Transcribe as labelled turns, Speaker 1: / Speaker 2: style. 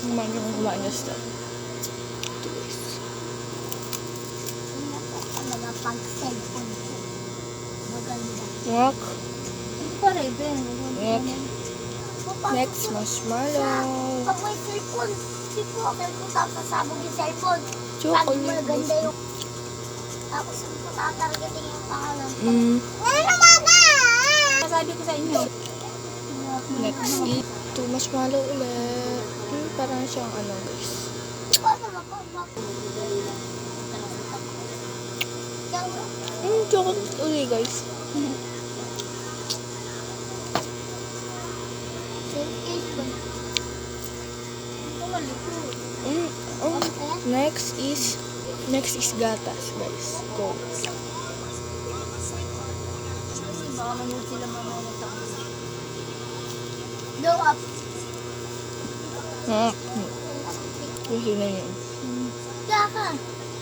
Speaker 1: Kumain yung kumain na sila.
Speaker 2: Pag-cellphone ko. Maganda.
Speaker 1: Yak.
Speaker 2: Hindi pa rin,
Speaker 1: Yak. Next, marshmallow.
Speaker 2: Pag may cellphone, hindi po ako sasabog yung cellphone. Pag
Speaker 1: Chocolate.
Speaker 2: maganda yung... Tapos hindi ko tatargeting yung pangalan.
Speaker 1: Ano mama?
Speaker 2: Sabi ko sa inyo.
Speaker 1: Next, ito marshmallow ulit. Parang siyang ano guys. Chocolate ulit guys. Oh, next is gatas guys. Go.
Speaker 2: Baka manood sila mamaya na sa blow up.
Speaker 1: Gusto na yun.